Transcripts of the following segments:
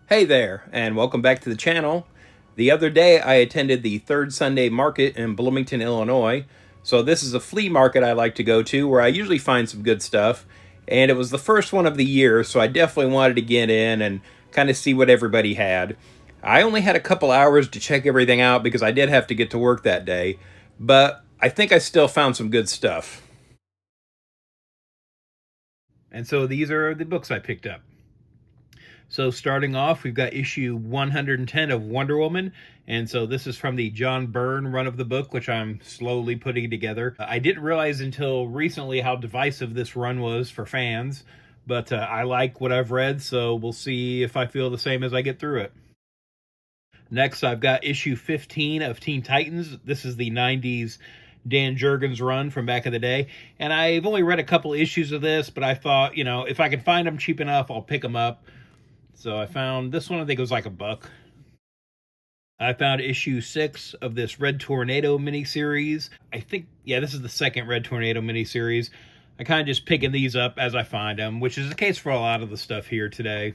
Hey there, and welcome back to the channel. The other day I attended the third Sunday market in Bloomington, Illinois. So this is a flea market I like to go to where I usually find some good stuff. And it was the first one of the year, so I definitely wanted to get in and kind of see what everybody had. I only had a couple hours to check everything out because I did have to get to work that day, but I think I still found some good stuff. And so these are the books I picked up. So starting off, we've got issue 110 of Wonder Woman. And so this is from the John Byrne run of the book, which I'm slowly putting together. I didn't realize until recently how divisive this run was for fans, but I like what I've read, so we'll see if I feel the same as I get through it. Next, I've got issue 15 of Teen Titans. This is the 90s Dan Jurgens run from back in the day. And I've only read a couple issues of this, but I thought, if I can find them cheap enough, I'll pick them up. So I found this one, I think it was like $1. I found issue 6 of this Red Tornado miniseries. I think, yeah, this is the second Red Tornado miniseries. I kind of just picking these up as I find them, which is the case for a lot of the stuff here today.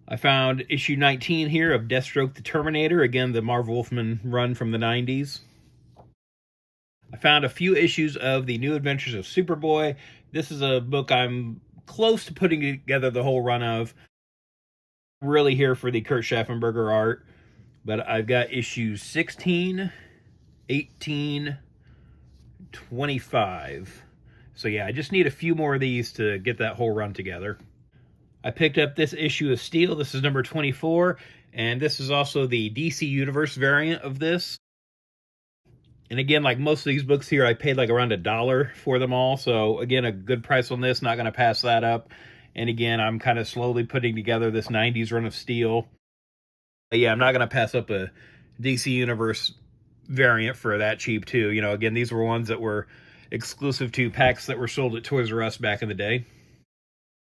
I found issue 19 here of Deathstroke the Terminator, again, the Marv Wolfman run from the 90s. I found a few issues of The New Adventures of Superboy. This is a book I'm close to putting together the whole run of. Really here for the Kurt Schaffenberger art. But I've got issues 16, 18, 25. So yeah, I just need a few more of these to get that whole run together. I picked up this issue of Steel. This is number 24. And this is also the DC Universe variant of this. And again, like most of these books here, I paid like around $1 for them all. So again, a good price on this, not going to pass that up. And again, I'm kind of slowly putting together this 90s run of Steel. But yeah, I'm not going to pass up a DC Universe variant for that cheap too. Again, these were ones that were exclusive to packs that were sold at Toys R Us back in the day.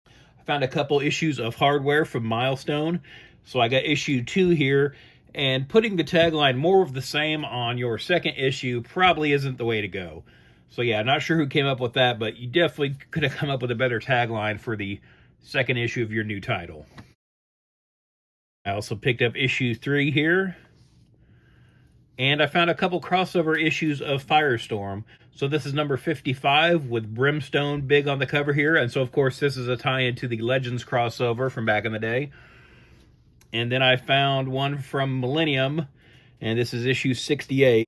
I found a couple issues of Hardware from Milestone. So I got issue 2 here. And putting the tagline "more of the same" on your second issue probably isn't the way to go. So yeah, not sure who came up with that, but you definitely could have come up with a better tagline for the second issue of your new title. I also picked up issue 3 here. And I found a couple crossover issues of Firestorm. So this is number 55 with Brimstone big on the cover here. And so, of course, this is a tie-in to the Legends crossover from back in the day. And then I found one from Millennium, and this is issue 68.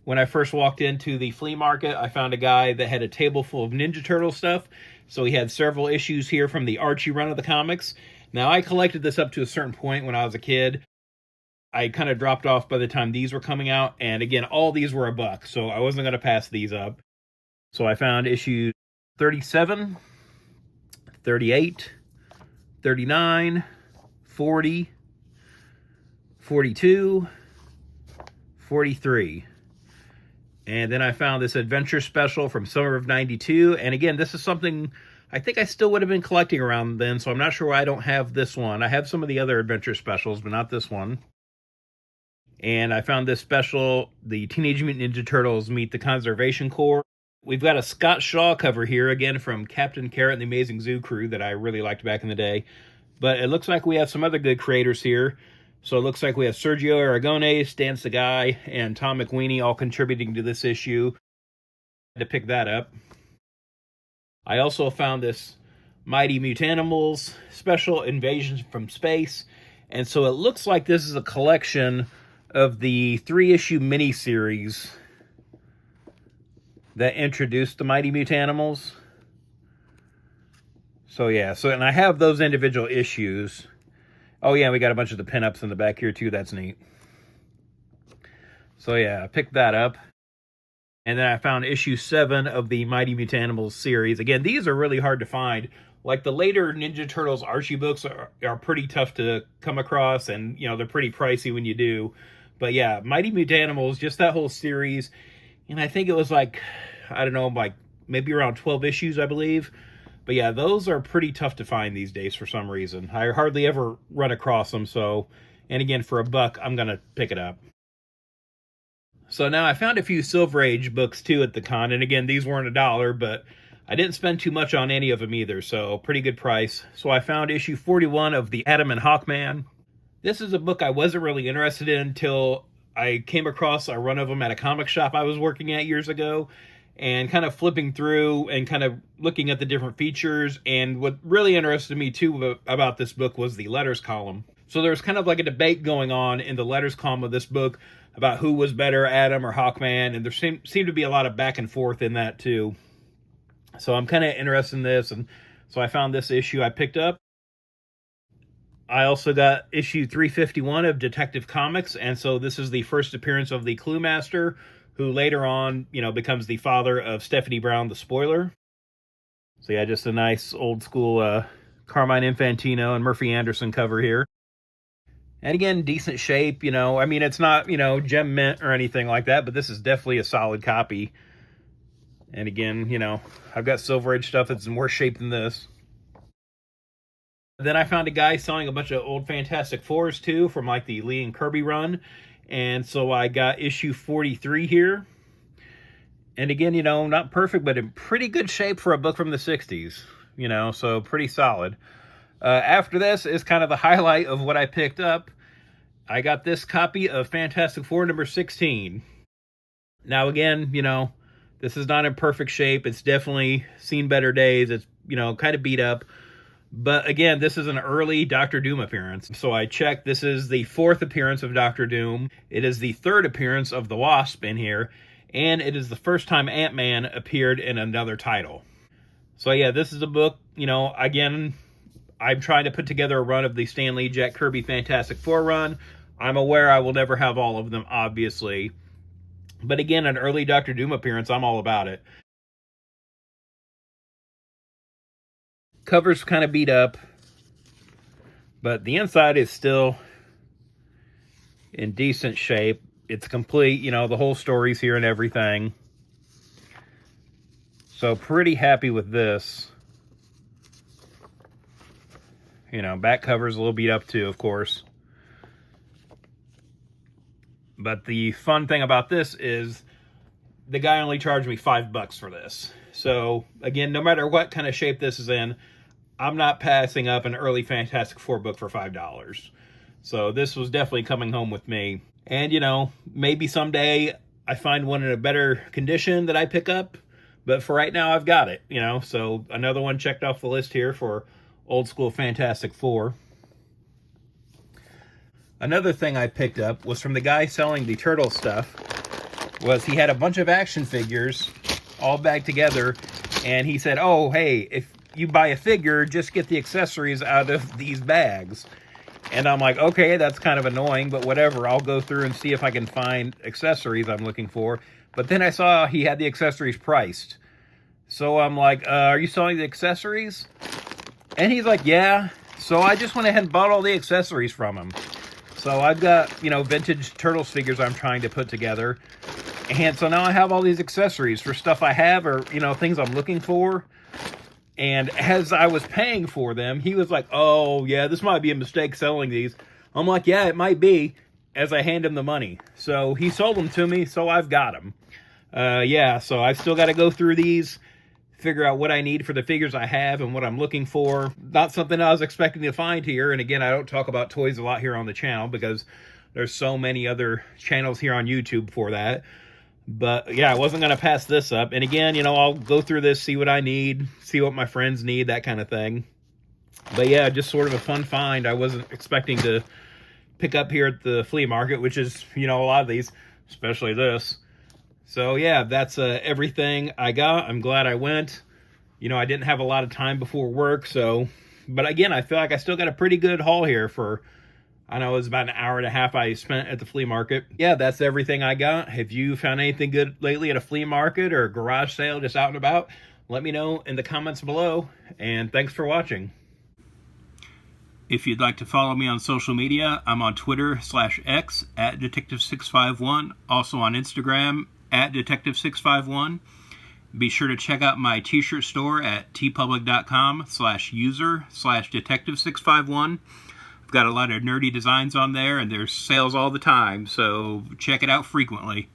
When I first walked into the flea market, I found a guy that had a table full of Ninja Turtle stuff. So he had several issues here from the Archie run of the comics. Now, I collected this up to a certain point when I was a kid. I kind of dropped off by the time these were coming out. And again, all these were $1, so I wasn't going to pass these up. So I found issue 37, 38, 39, 40, 42, 43. And then I found this adventure special from summer of 92. And again, this is something I think I still would have been collecting around then, so I'm not sure why I don't have this one. I have some of the other adventure specials, but not this one. And I found this special, the Teenage Mutant Ninja Turtles Meet the Conservation Corps. We've got a Scott Shaw cover here, again, from Captain Carrot and the Amazing Zoo Crew that I really liked back in the day. But it looks like we have some other good creators here. So it looks like we have Sergio Aragonés, Stan Sagai, and Tom McWeeny all contributing to this issue. I had to pick that up. I also found this Mighty Mutanimals special, Invasion from Space. And so it looks like this is a collection of the 3-issue miniseries that introduced the Mighty Mutanimals. So yeah, and I have those individual issues. Oh yeah, we got a bunch of the pinups in the back here too. That's neat. So yeah, I picked that up. And then I found issue 7 of the Mighty Mutanimals series. Again, these are really hard to find. Like the later Ninja Turtles Archie books are pretty tough to come across, and they're pretty pricey when you do. But yeah, Mighty Mutanimals, just that whole series. And I think it was like, I don't know, like maybe around 12 issues, I believe. But yeah, those are pretty tough to find these days for some reason. I hardly ever run across them, so, and again, for $1, I'm going to pick it up. So now I found a few Silver Age books too at the con, and again, these weren't $1, but I didn't spend too much on any of them either, so pretty good price. So I found issue 41 of the Atom and Hawkman. This is a book I wasn't really interested in until I came across a run of them at a comic shop I was working at years ago, and kind of flipping through and kind of looking at the different features. And what really interested me too about this book was the letters column. So there's kind of like a debate going on in the letters column of this book about who was better, Atom or Hawkman, and there seemed to be a lot of back and forth in that too. So I'm kind of interested in this, and so I found this issue I picked up. I also got issue 351 of Detective Comics, and so this is the first appearance of the Clue Master, who later on, becomes the father of Stephanie Brown, the Spoiler. So yeah, just a nice old school Carmine Infantino and Murphy Anderson cover here. And again, decent shape, I mean, it's not, gem mint or anything like that, but this is definitely a solid copy. And again, I've got Silver Age stuff that's in worse shape than this. Then I found a guy selling a bunch of old Fantastic Fours too, from like the Lee and Kirby run. And so I got issue 43 here. And again, not perfect, but in pretty good shape for a book from the 60s. So pretty solid. After this is kind of the highlight of what I picked up. I got this copy of Fantastic Four number 16. Now again, this is not in perfect shape. It's definitely seen better days. It's, kind of beat up. But again, this is an early Doctor Doom appearance. So I checked, this is the 4th appearance of Doctor Doom. It is the 3rd appearance of the Wasp in here. And it is the first time Ant-Man appeared in another title. So yeah, this is a book, again, I'm trying to put together a run of the Stan Lee, Jack Kirby Fantastic Four run. I'm aware I will never have all of them, obviously. But again, an early Doctor Doom appearance, I'm all about it. Cover's kind of beat up, but the inside is still in decent shape. It's complete, the whole story's here and everything. So pretty happy with this. Back cover's a little beat up too, of course. But the fun thing about this is the guy only charged me $5 for this. So again, no matter what kind of shape this is in, I'm not passing up an early Fantastic Four book for $5. So this was definitely coming home with me. And, maybe someday I find one in a better condition that I pick up. But for right now, I've got it, So another one checked off the list here for old school Fantastic Four. Another thing I picked up was from the guy selling the Turtle stuff. Was he had a bunch of action figures all bagged together. And he said, oh, hey, if you buy a figure, just get the accessories out of these bags. And I'm like, okay, that's kind of annoying, but whatever. I'll go through and see if I can find accessories I'm looking for. But then I saw he had the accessories priced. So I'm like, are you selling the accessories? And he's like, yeah. So I just went ahead and bought all the accessories from him. So I've got, vintage Turtles figures I'm trying to put together. And so now I have all these accessories for stuff I have or, things I'm looking for. And as I was paying for them, he was like, oh, yeah, this might be a mistake selling these. I'm like, yeah, it might be, as I hand him the money. So he sold them to me, so I've got them. Yeah, so I've still got to go through these, figure out what I need for the figures I have and what I'm looking for. Not something I was expecting to find here. And again, I don't talk about toys a lot here on the channel because there's so many other channels here on YouTube for that. But yeah, I wasn't going to pass this up. And again, I'll go through this, see what I need, see what my friends need, that kind of thing. But yeah, just sort of a fun find. I wasn't expecting to pick up here at the flea market, which is, a lot of these, especially this. So yeah, that's everything I got. I'm glad I went. I didn't have a lot of time before work, so... But again, I feel like I still got a pretty good haul here for... I know it was about an hour and a half I spent at the flea market. Yeah, that's everything I got. Have you found anything good lately at a flea market or a garage sale just out and about? Let me know in the comments below, and thanks for watching. If you'd like to follow me on social media, I'm on Twitter/X at Detective651, also on Instagram at Detective651. Be sure to check out my t-shirt store at tpublic.com/user/Detective651. Got a lot of nerdy designs on there, and there's sales all the time, so check it out frequently.